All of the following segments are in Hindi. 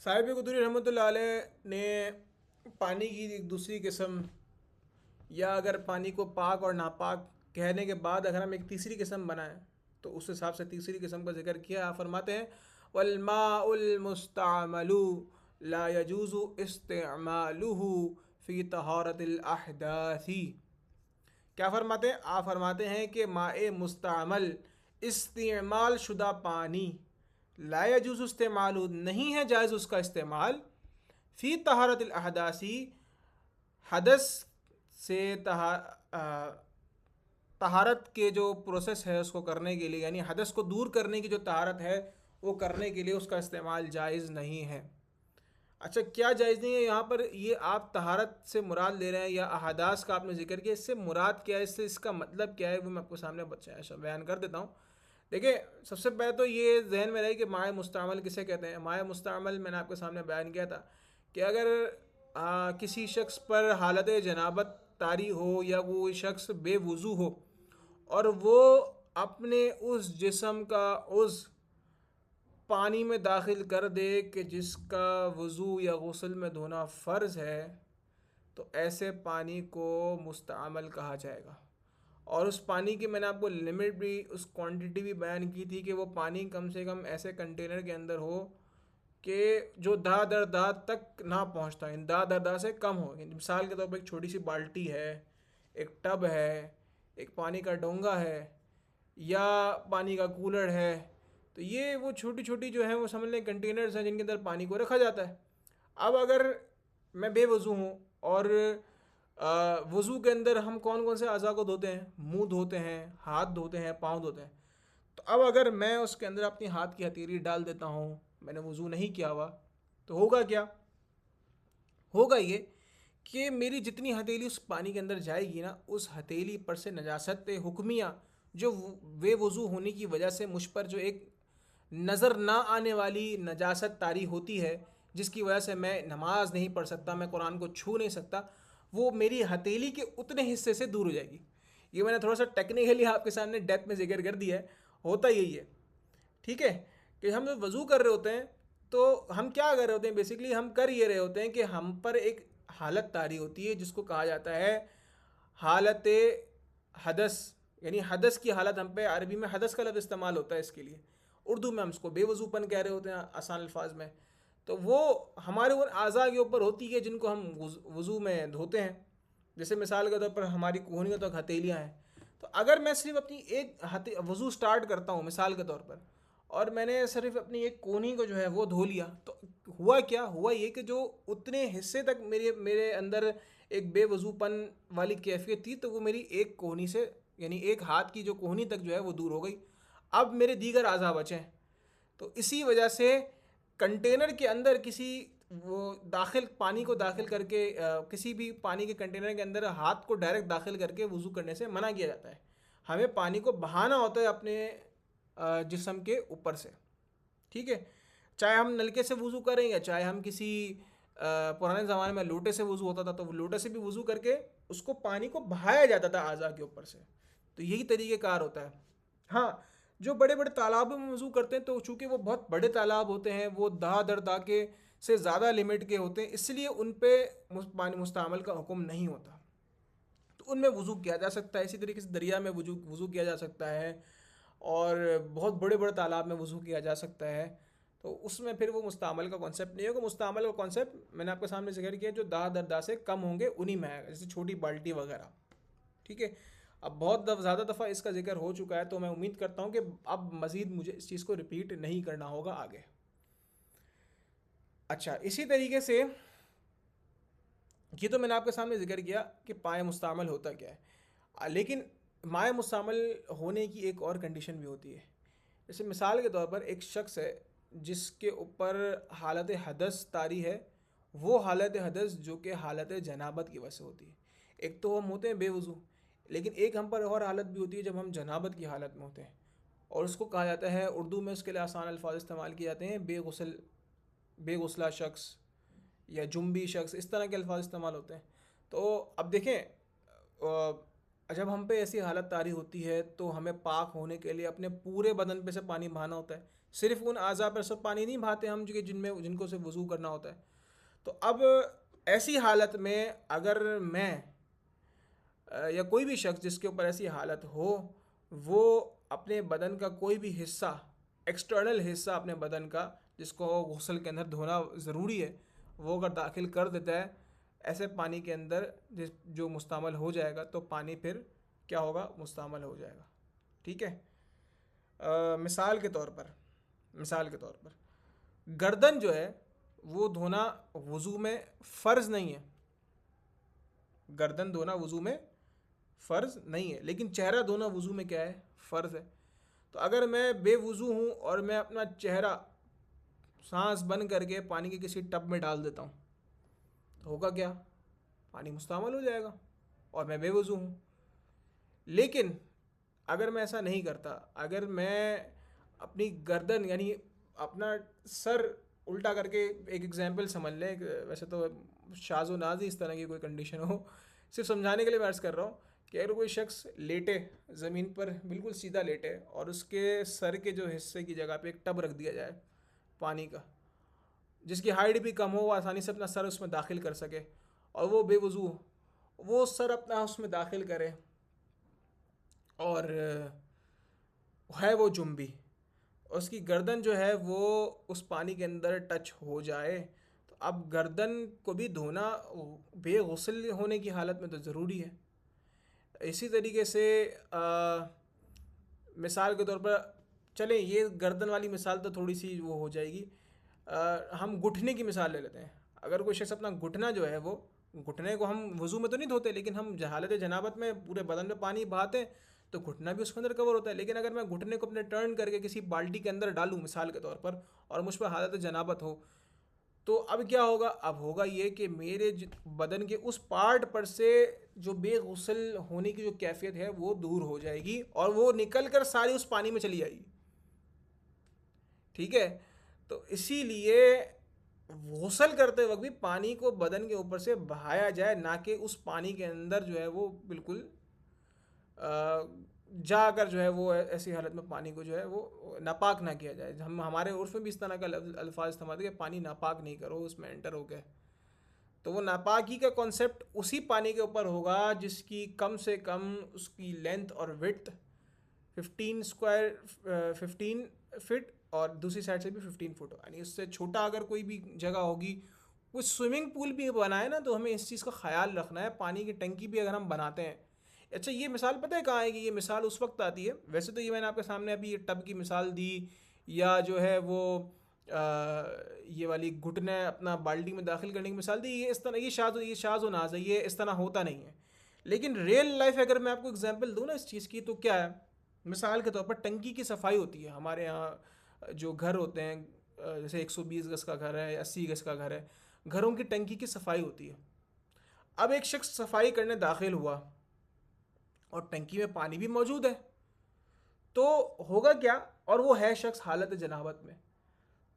साहिब कुदूरी रहमतुल्लाह अलैह ने पानी की एक दूसरी किस्म, या अगर पानी को पाक और नापाक कहने के बाद अगर हम एक तीसरी किस्म बनाएं तो उस हिसाब से तीसरी किस्म का जिक्र किया। आप फरमाते हैं वल्माउल मुस्तामलु ला यजूज़ु इस्तेमालुहु फ़ी तहारतिल अहदासी। क्या फरमाते हैं? आप फरमाते हैं कि माए मुस्तामल, इस्तेमाल शुदा पानी, ला यजूज़ु इस्तेमालु, नहीं है जायज़ उसका इस्तेमाल, फ़ी तहारतिल अहदासी, हदस से तहारत के जो प्रोसेस है उसको करने के लिए, यानी हदस को दूर करने की जो तहारत है वो करने के लिए उसका इस्तेमाल जायज़ नहीं है। अच्छा, क्या जायज़ नहीं है यहाँ पर? ये आप तहारत से मुराद ले रहे हैं या अहादास का आपने जिक्र किया, इससे मुराद क्या है, इससे इसका मतलब क्या है, वो मैं आपको सामने बयान कर देता हूँ। देखिए, सबसे पहले तो ये जहन में रहे कि माए मुस्तामल किसे कहते हैं। माए मुस्तामल मैंने आपके सामने बयान किया था कि अगर किसी शख्स पर हालत जनाबत तारी हो या वो शख्स बेवुज़ू हो और वो अपने उस जिस्म का उस पानी में दाखिल कर दे कि जिसका वज़ू या गुस्ल में धोना फ़र्ज़ है, तो ऐसे पानी को मुस्तअमल कहा जाएगा। और उस पानी की मैंने आपको लिमिट भी, उस क्वांटिटी भी बयान की थी कि वो पानी कम से कम ऐसे कंटेनर के अंदर हो कि जो दा दर दा तक ना पहुंचता, इन दा दर दा से कम हो। मिसाल के तौर पर एक छोटी सी बाल्टी है, एक टब है, एक पानी का डोंगा है, या पानी का कूलर है, तो ये वो छोटी छोटी जो है वो समझ लें कंटेनर्स हैं जिनके अंदर पानी को रखा जाता है। अब अगर मैं बेवज़ू हूँ और वज़ू के अंदर हम कौन कौन से अज़ा को धोते हैं? मुंह धोते हैं, हाथ धोते हैं, पाँव धोते हैं। तो अब अगर मैं उसके अंदर अपनी हाथ की हथेली डाल देता हूँ, मैंने वज़ू नहीं किया हुआ, तो होगा क्या? होगा ये कि मेरी जितनी हथेली उस पानी के अंदर जाएगी ना, उस हथेली पर से नजासत हुक्मिया जो वे वज़ू होने की वजह से मुझ पर जो एक नज़र ना आने वाली नजासत तारी होती है, जिसकी वजह से मैं नमाज नहीं पढ़ सकता, मैं कुरान को छू नहीं सकता, वो मेरी हथेली के उतने हिस्से से दूर हो जाएगी। ये मैंने थोड़ा सा टेक्निकली आपके सामने डेप्थ में जिक्र कर दिया है। होता यही है, ठीक है, कि हम जब वज़ू कर रहे होते हैं तो हम क्या कर रहे होते हैं? बेसिकली हम कर ये रहे होते हैं कि हम पर एक हालत तारी होती है जिसको कहा जाता है हालत हदस, यानी हदस की हालत। हम पे अरबी में हदस का लफ्ज़ इस्तेमाल होता है इसके लिए, उर्दू में हम उसको बेवजूपन कह रहे होते हैं आसान अल्फाज में। तो वो हमारे उन अज़ा के ऊपर होती है जिनको हम वज़ू में धोते हैं। जैसे मिसाल के तौर पर हमारी कोहनियों तक हथेलियाँ हैं, तो अगर मैं सिर्फ अपनी एक वज़ू स्टार्ट करता हूँ मिसाल के तौर पर, और मैंने सिर्फ अपनी एक कोहनी को जो है वो धो लिया, तो हुआ क्या? हुआ ये कि जो उतने हिस्से तक मेरे मेरे अंदर एक बेवजूपन वाली कैफियत थी, तो वो मेरी एक कोहनी से, यानी एक हाथ की जो कोहनी तक जो है वो दूर हो गई। अब मेरे दीगर आज़ा बचे हैं। तो इसी वजह से कंटेनर के अंदर किसी वो दाखिल पानी को दाखिल करके किसी भी पानी के कंटेनर के अंदर हाथ को डायरेक्ट दाखिल करके वज़ू करने से मना किया जाता है। हमें पानी को बहाना होता है अपने जिस्म के ऊपर से, ठीक है। चाहे हम नलके से वज़ू करें या चाहे हम किसी पुराने ज़माने में लोटे से वज़ू होता था, तो लोटे से भी वज़ू करके उसको पानी को बहाया जाता था आज़ा के ऊपर से। तो यही तरीक़ेकार होता है। हाँ, जो बड़े बड़े तालाबों में वज़ू करते हैं तो चूँकि वो बहुत बड़े तालाब होते हैं, वो दा दर दा के से ज़्यादा लिमिट के होते हैं, इसलिए उन पे पानी मुस्तअमल का हुक्म नहीं होता, तो उनमें वज़ू किया जा सकता है। इसी तरीके से दरिया में वज़ू वज़ू किया जा सकता है, और बहुत बड़े बड़े तालाब में वज़ू किया जा सकता है। तो उसमें फिर वो मुस्तअमल का कॉन्सेप्ट नहीं होगा। मुस्तअमल का कॉन्सेप्ट मैंने आपके सामने जिक्र किया, जो दा दर दा से कम होंगे उन्हीं में आएगा, जैसे छोटी बाल्टी वगैरह, ठीक है। अब बहुत ज़्यादा दफ़ा इसका जिक्र हो चुका है, तो मैं उम्मीद करता हूँ कि अब मज़ीद मुझे इस चीज़ को रिपीट नहीं करना होगा आगे। अच्छा, इसी तरीके से ये तो मैंने आपके सामने जिक्र किया कि पाए मुस्तअमल होता क्या है, लेकिन माए मुस्तअमल होने की एक और कंडीशन भी होती है। जैसे मिसाल के तौर पर एक शख्स है जिसके ऊपर हालत हदस तारी है, वो हालत हदस जो कि हालत जनाबत की वजह से होती है। एक तो हम होते हैं बेवज़ू, लेकिन एक हम पर और हालत भी होती है जब हम जनाबत की हालत में होते हैं, और उसको कहा जाता है, उर्दू में उसके लिए आसान अल्फाज इस्तेमाल किए जाते हैं, बेगुसला शख्स या जुम्बी शख्स, इस तरह के अल्फाज इस्तेमाल होते हैं। तो अब देखें, जब हम पे ऐसी हालत तारी होती है तो हमें पाक होने के लिए अपने पूरे बदन पे से पानी बहाना होता है, सिर्फ उन आज़ा पर सब पानी नहीं बहाते हम, जो जिनमें जिनको से वज़ू करना होता है। तो अब ऐसी हालत में अगर मैं या कोई भी शख्स जिसके ऊपर ऐसी हालत हो, वो अपने बदन का कोई भी हिस्सा, एक्सटर्नल हिस्सा अपने बदन का, जिसको गुस्ल के अंदर धोना ज़रूरी है, वो अगर दाखिल कर देता है ऐसे पानी के अंदर जो मुस्तमल हो जाएगा, तो पानी फिर क्या होगा, मुस्तमल हो जाएगा। ठीक है। मिसाल के तौर पर, गर्दन जो है वो धोना वज़ू में फ़र्ज़ नहीं है, गर्दन धोना वज़ू में फ़र्ज़ नहीं है, लेकिन चेहरा धोना वज़ू में क्या है, फ़र्ज़ है। तो अगर मैं बेवज़ू हूँ और मैं अपना चेहरा सांस बंद करके पानी के किसी टब में डाल देता हूँ, तो होगा क्या, पानी मुस्तमल हो जाएगा और मैं बेवज़ू हूँ। लेकिन अगर मैं ऐसा नहीं करता, अगर मैं अपनी गर्दन यानी अपना सर उल्टा करके, एक एग्जांपल समझ लें, वैसे तो शाज़ व नाज़ इस तरह की कोई कंडीशन हो, सिर्फ समझाने के लिए मैं अर्ज़ कर रहा हूँ कि अगर कोई शख्स लेटे ज़मीन पर, बिल्कुल सीधा लेटे, और उसके सर के जो हिस्से की जगह पे एक टब रख दिया जाए पानी का, जिसकी हाइट भी कम हो, वो आसानी से अपना सर उसमें दाखिल कर सके, और वो बेवज़ू हो, वो सर अपना उसमें दाखिल करे और है वो जुम्बी, उसकी गर्दन जो है वो उस पानी के अंदर टच हो जाए, तो अब गर्दन को भी धोना बेगुस्ल होने की हालत में तो ज़रूरी है। इसी तरीके से मिसाल के तौर पर चलें, ये गर्दन वाली मिसाल तो थोड़ी सी वो हो जाएगी, हम घुटने की मिसाल ले लेते हैं। अगर कोई शख्स अपना घुटना जो है, वो घुटने को हम वज़ू में तो नहीं धोते, लेकिन हम हालत जनाबत में पूरे बदन में पानी बहाते हैं, तो घुटना भी उसके अंदर कवर होता है। लेकिन अगर मैं घुटने को अपने टर्न करके किसी बाल्टी के अंदर डालूं मिसाल के तौर पर, और मुझ पर हालत जनाबत हो, तो अब क्या होगा, अब होगा ये कि मेरे बदन के उस पार्ट पर से जो बेगुसल होने की जो कैफियत है वो दूर हो जाएगी, और वो निकल कर सारी उस पानी में चली जाएगी। ठीक है। तो इसीलिए गुसल करते वक्त भी पानी को बदन के ऊपर से बहाया जाए, ना कि उस पानी के अंदर जो है वो बिल्कुल जाकर जो है वो ऐसी हालत में पानी को जो है वो नापाक ना किया जाए। हम हमारे उर्फ में भी इस तरह का अल्फाज इस्तेमाल कि पानी नापाक नहीं करो, उसमें एंटर हो गए, तो वो नापाकी का कॉन्सेप्ट उसी पानी के ऊपर होगा जिसकी कम से कम उसकी लेंथ और विड्थ 15 फीट और दूसरी साइड से भी 15 फुट, यानी उससे छोटा अगर कोई भी जगह होगी। कोई स्विमिंग पूल भी बनाए ना, तो हमें इस चीज़ का ख्याल रखना है। पानी की टंकी भी अगर हम बनाते हैं, अच्छा ये मिसाल पता है कहाँ आएगी, ये मिसाल उस वक्त आती है, वैसे तो ये मैंने आपके सामने अभी ये टब की मिसाल दी, या जो है वो ये वाली घुटने अपना बाल्टी में दाखिल करने की मिसाल दी, ये इस तरह ये शाज़ व नाज़ है, ये इस तरह होता नहीं है। लेकिन रियल लाइफ अगर मैं आपको एग्जांपल दूँ ना इस चीज़ की, तो क्या है, मिसाल के तौर पर टंकी की सफाई होती है हमारे यहाँ। जो घर होते हैं, जैसे 120 गज़ का घर है या 80 गज़ का घर है, घरों की टंकी की सफाई होती है। अब एक शख्स सफाई करने दाखिल हुआ और टंकी में पानी भी मौजूद है, तो होगा क्या, और वो है शख्स हालत जनाबत में,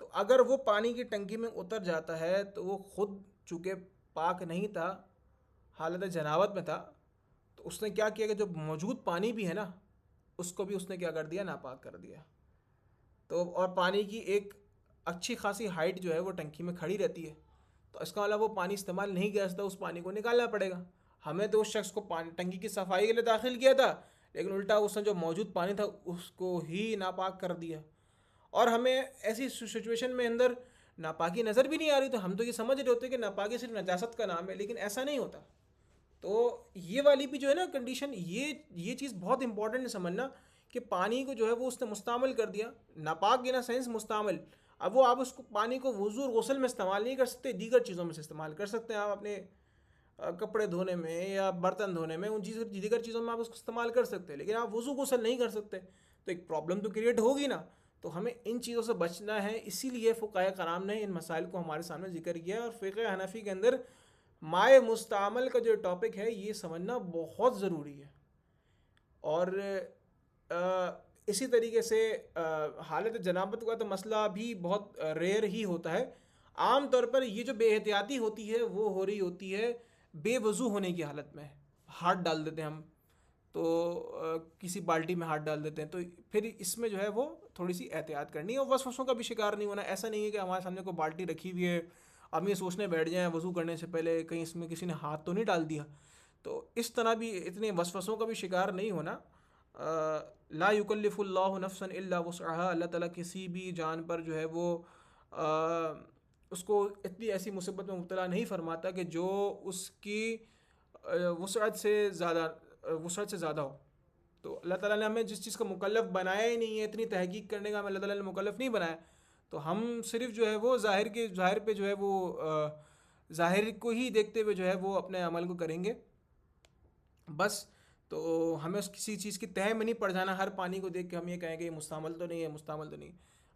तो अगर वो पानी की टंकी में उतर जाता है, तो वो खुद चूँकि पाक नहीं था, हालत जनाबत में था, तो उसने क्या किया कि जो मौजूद पानी भी है ना, उसको भी उसने क्या कर दिया, नापाक कर दिया। तो और पानी की एक अच्छी खासी हाइट जो है वो टंकी में खड़ी रहती है, तो इसका मतलब वो पानी इस्तेमाल नहीं किया जाता, उस पानी को निकालना पड़ेगा। हमें तो उस शख्स को पानी टंकी की सफाई के लिए दाखिल किया था, लेकिन उल्टा उसने जो मौजूद पानी था उसको ही नापाक कर दिया। और हमें ऐसी सिचुएशन में अंदर नापाकी नज़र भी नहीं आ रही, तो हम तो ये समझ रहे होते कि नापाकी सिर्फ नजासत का नाम है, लेकिन ऐसा नहीं होता। तो ये वाली भी जो है ना कंडीशन, ये चीज़ बहुत इंपॉर्टेंट है समझना, कि पानी को जो है वो उसने मुस्तामल कर दिया, नापाक इन सेंस मुस्तामल। अब वो आप उसको पानी को वज़ू और गुस्ल में इस्तेमाल नहीं कर सकते, दीगर चीज़ों में से इस्तेमाल कर सकते हैं। आप अपने कपड़े धोने में या बर्तन धोने में, उन दीगर चीज़ों में आप उसको इस्तेमाल कर सकते हैं, लेकिन आप वज़ू गुस्ल नहीं कर सकते, तो एक प्रॉब्लम तो क्रिएट होगी ना। तो हमें इन चीज़ों से बचना है, इसीलिए फ़ुक़हा कराम ने इन मसाइल को हमारे सामने ज़िक्र किया। और फ़िक़्ह हनफ़ी के अंदर माए मुस्तामल का जो टॉपिक है, ये समझना बहुत ज़रूरी है। और इसी तरीके से हालत जनाबत का तो मसला भी बहुत रेयर ही होता है। आम तौर पर ये जो बेहतियाती होती है वो हो रही होती है बेवज़ू होने की हालत में। हाथ डाल देते हैं हम, तो किसी बाल्टी में हाथ डाल देते हैं, तो फिर इसमें जो है वो थोड़ी सी एहतियात करनी है और वसवसों का भी शिकार नहीं होना। ऐसा नहीं है कि हमारे सामने कोई बाल्टी रखी हुई है, हम ये सोचने बैठ जाएं वज़ू करने से पहले कहीं इसमें किसी ने हाथ तो नहीं डाल दिया। तो इस तरह भी इतने वसवसों का भी शिकार नहीं होना। ला युकल्लिफुल्लाहु नफ्सन इल्ला वुसअहा, अल्लाह ताला किसी भी जान पर जो है वो उसको इतनी ऐसी मुसीबत में मुब्तला नहीं फरमाता कि जो उसकी वुसअत से ज़्यादा हो। तो अल्लाह ताला ने हमें जिस चीज़ का मुकल्लफ़ बनाया ही नहीं है, इतनी तहकीक करने का हमें अल्लाह ताला ने मुकल्लफ़ नहीं बनाया, तो हम सिर्फ जो है वो ज़ाहिर पे जो है वो ज़ाहिर को ही देखते हुए जो है वो अपने अमल को करेंगे बस। तो हमें उस किसी चीज़ की तह में नहीं पड़ जाना, हर पानी को देख के हम ये कहें कि ये मुस्तामल तो नहीं है, मुस्तामल तो नहीं।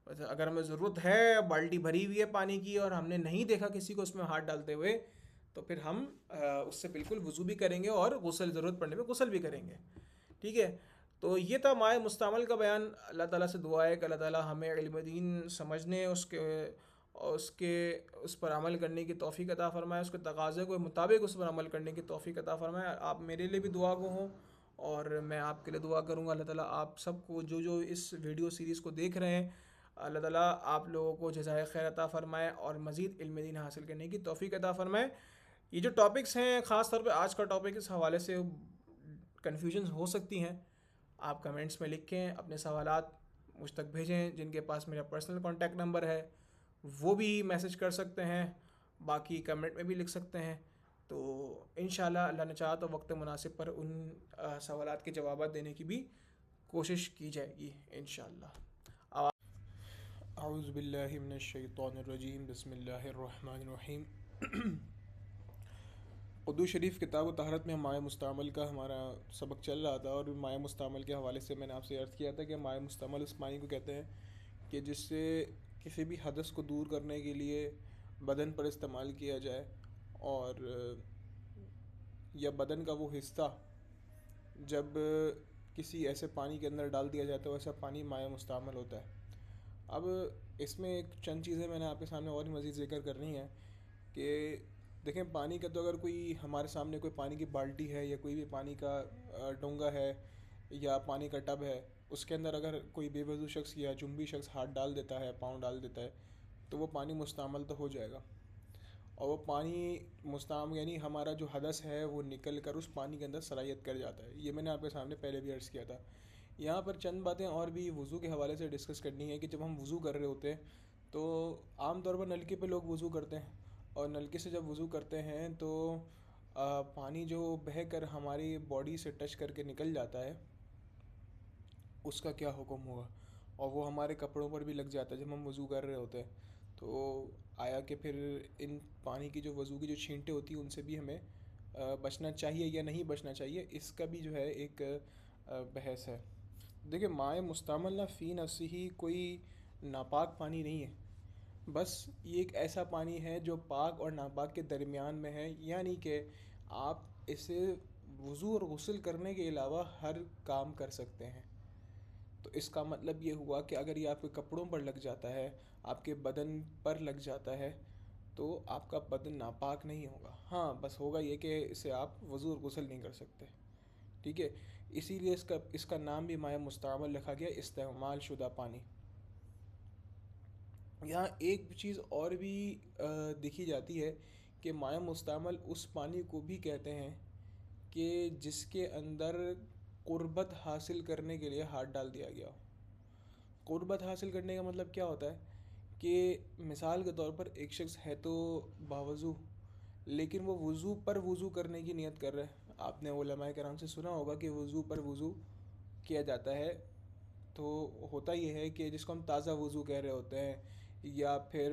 बस अगर हमें ज़रूरत है, बाल्टी भरी हुई है पानी की और हमने नहीं देखा किसी को उसमें हाथ डालते हुए, तो फिर हम उससे बिल्कुल वज़ू भी करेंगे और गुस्ल ज़रूरत पड़ने पे गुस्ल भी करेंगे। ठीक है। तो ये था माए मुस्तामल का बयान। अल्लाह ताला से दुआ है कि अल्लाह ताला हमें इल्म दीन समझने, उसके उस पर अमल करने की तौफ़ीक अता फ़रमाए, उसके तकाज़े के मुताबिक उस पर अमल करने की तौफ़ीक अता फ़रमाए। आप मेरे लिए भी दुआ गो हों और मैं आपके लिए दुआ करूँगा। अल्लाह ताला आप सबको जो जो इस वीडियो सीरीज़ को देख रहे हैं, अल्लाह ताला आप लोगों को जज़ाए खैर अता फ़रमाए और मज़ीद इल्म दीन हासिल करने की तौफ़ीक अता फ़रमाए। ये जो टॉपिक्स हैं, ख़ास तौर पे आज का टॉपिक, इस हवाले से कन्फ्यूजन हो सकती हैं। आप कमेंट्स में लिखें, अपने सवालात मुझ तक भेजें। जिनके पास मेरा पर्सनल कॉन्टैक्ट नंबर है वो भी मैसेज कर सकते हैं, बाकी कमेंट में भी लिख सकते हैं। तो इंशाल्लाह अल्लाह ने चाहा तो वक्त मुनासिब पर उन सवालात के जवाब देने की भी कोशिश की जाएगी इंशाल्लाह। औज़ु बिल्लाहि मिनश शैतानिर रजीम, बिस्मिल्लाहिर रहमानिर रहीम। उर्दू शरीफ किताब तहरत में माए मुस्तामल का हमारा सबक चल रहा था और माए मुस्तामल के हवाले से मैंने आपसे अर्ज़ किया था कि माए मुस्तामल उस पानी को कहते हैं कि जिससे किसी भी हदस को दूर करने के लिए बदन पर इस्तेमाल किया जाए, और या बदन का वो हिस्सा जब किसी ऐसे पानी के अंदर डाल दिया जाता है, वैसा पानी माए मुस्तामल होता है। अब इसमें एक चंद चीज़ें मैंने आपके सामने और भी मज़ीद ज़िक्र करनी है कि देखें, पानी का तो अगर कोई हमारे सामने कोई पानी की बाल्टी है या कोई भी पानी का डोंगा है या पानी का टब है, उसके अंदर अगर कोई बेवजू शख्स या जुम्बी शख्स हाथ डाल देता है, पाँव डाल देता है, तो वो पानी मुस्तामल तो हो जाएगा। और वो पानी मुस्ताम यानी हमारा जो हदस है वो निकल कर उस पानी के अंदर सरायत कर जाता है। ये मैंने आपके सामने पहले भी अर्ज़ किया था। यहाँ पर चंद बातें और भी वज़ू के हवाले से डिस्कस करनी है कि जब हम वज़ू कर रहे होते हैं तो आम तौर पर नलके पे लोग वज़ू करते हैं, और नलके से जब वज़ू करते हैं तो पानी जो बह कर हमारी बॉडी से टच करके निकल जाता है, उसका क्या हुक्म होगा। और वो हमारे कपड़ों पर भी लग जाता है जब हम वज़ू कर रहे होते हैं। तो आया कि फिर इन पानी की जो वज़ू की जो छींटें होती हैं उनसे भी हमें बचना चाहिए या नहीं बचना चाहिए, इसका भी जो है एक बहस है। देखिए, माए मुस्तामल ना फ़ी नफ्सी ही कोई नापाक पानी नहीं है, बस ये एक ऐसा पानी है जो पाक और नापाक के दरमियान में है। यानी कि आप इसे वज़ू और गुस्ल करने के अलावा हर काम कर सकते हैं। तो इसका मतलब ये हुआ कि अगर ये आपके कपड़ों पर लग जाता है, आपके बदन पर लग जाता है, तो आपका बदन नापाक नहीं होगा। हाँ, बस होगा ये कि इसे आप वज़ू और गुस्ल नहीं कर सकते। ठीक है। इसीलिए इसका नाम भी माया मुस्तामल रखा गया, इस्तेमाल शुदा पानी। यहाँ एक चीज़ और भी देखी जाती है कि माया मुस्तामल उस पानी को भी कहते हैं कि जिसके अंदर क़ुर्बत हासिल करने के लिए हाथ डाल दिया गया हो। क़ुर्बत हासिल करने का मतलब क्या होता है कि मिसाल के तौर पर एक शख्स है तो बावज़ू, लेकिन वो वज़ू पर वज़ू करने की नियत कर रहा है। आपने उलमाए किराम से सुना होगा कि वज़ू पर वज़ू किया जाता है। तो होता ये है कि जिसको हम ताज़ा वज़ू कह रहे होते हैं, या फिर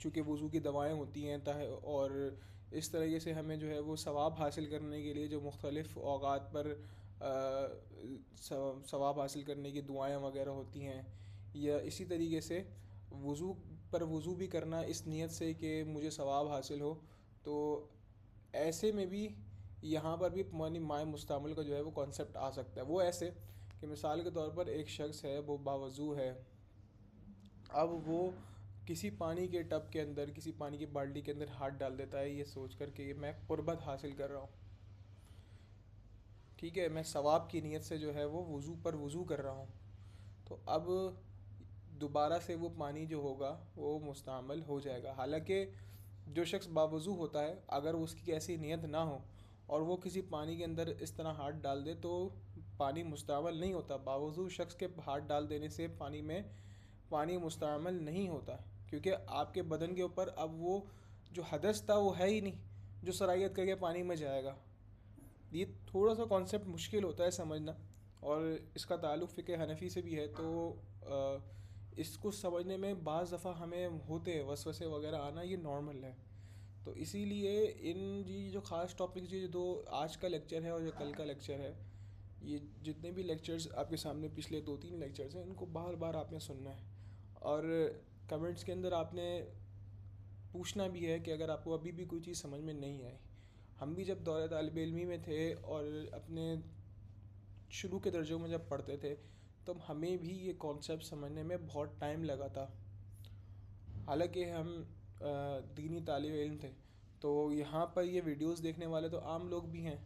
चूँकि वज़ू की दवाएं होती हैं और इस तरीके से हमें जो है वो सवाब हासिल करने के लिए जो मुख्तलिफ़ औक़ात पर सवाब हासिल करने की दुआएं वगैरह होती हैं, या इसी तरीके से वज़ू पर वज़ू भी करना इस नीयत से कि मुझे सवाब हासिल हो। तो ऐसे में भी यहाँ पर भी माए मुस्तामल का जो है वो कॉन्सेप्ट आ सकता है। वो ऐसे कि मिसाल के तौर पर एक शख्स है, वो बावज़ू है, अब वो किसी पानी के टब के अंदर, किसी पानी की बाल्टी के अंदर हाथ डाल देता है ये सोच कर कि मैं क़ुर्बत हासिल कर रहा हूँ। ठीक है, मैं सवाब की नीयत से जो है वो वज़ू पर वज़ू कर रहा हूँ। तो अब दोबारा से वो पानी जो होगा वो मुस्तअमल हो जाएगा। हालांकि जो शख्स बावज़ू होता है, अगर उसकी ऐसी नीयत ना हो और वो किसी पानी के अंदर इस तरह हाथ डाल दे तो पानी मुस्तअमल नहीं होता। बावज़ू शख्स के हाथ डाल देने से पानी में पानी मुस्तअमल नहीं होता, क्योंकि आपके बदन के ऊपर अब वो जो हदस था वो है ही नहीं जो सरायत करके पानी में जाएगा। ये थोड़ा सा कॉन्सेप्ट मुश्किल होता है समझना, और इसका ताल्लुक़ फ़िक़्ह हनफ़ी से भी है। तो इसको समझने में बाज़ दफ़ा हमें होते हैं वसवसे वगैरह आना, ये नॉर्मल है। तो इसीलिए इन जी जो ख़ास टॉपिक्स ये जो आज का लेक्चर है और जो कल का लेक्चर है, ये जितने भी लेक्चर्स आपके सामने पिछले 2-3 लेक्चर्स हैं, इनको बार बार आपने सुनना है। और कमेंट्स के अंदर आपने पूछना भी है कि अगर आपको अभी भी कोई चीज़ समझ में नहीं आई। हम भी जब दौरे तालिब इल्मी में थे और अपने शुरू के दर्जों में जब पढ़ते थे, तब हमें भी ये कॉन्सेप्ट समझने में बहुत टाइम लगा था। हालांकि हम दीनी तालिब इल्म थे, तो यहाँ पर ये वीडियोस देखने वाले तो आम लोग भी हैं,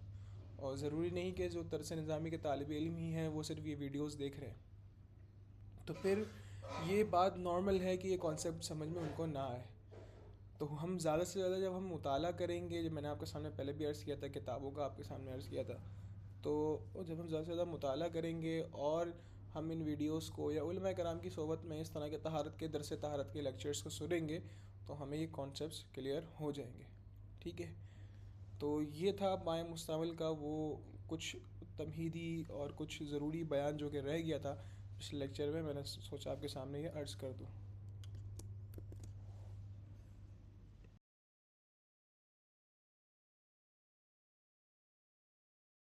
और ज़रूरी नहीं कि जो तरस निज़ामी के तालिब इल्म ही हैं वो सिर्फ ये वीडियोस देख रहे हैं। तो फिर ये बात नॉर्मल है कि ये कॉन्सेप्ट समझ में उनको ना आए। तो हम ज़्यादा से ज़्यादा जब हम मुताला करेंगे, जब मैंने आपके सामने पहले भी अर्ज़ किया था, किताबों का आपके सामने अर्ज़ किया था, तो जब हम ज़्यादा से ज़्यादा मुताला करेंगे और हम इन वीडियोस को या उलमा कराम की सोबत में इस तरह के तहारत के दरस तहारत के लेक्चर्स को सुनेंगे, तो हमें ये कॉन्सेप्ट्स क्लियर हो जाएंगे। ठीक है, तो ये था माए मुस्तअमल का वो कुछ तमहीदी और कुछ ज़रूरी बयान जो कि रह गया था पिछले लेक्चर में, मैंने सोचा आपके सामने ये अर्ज़ कर दूँ।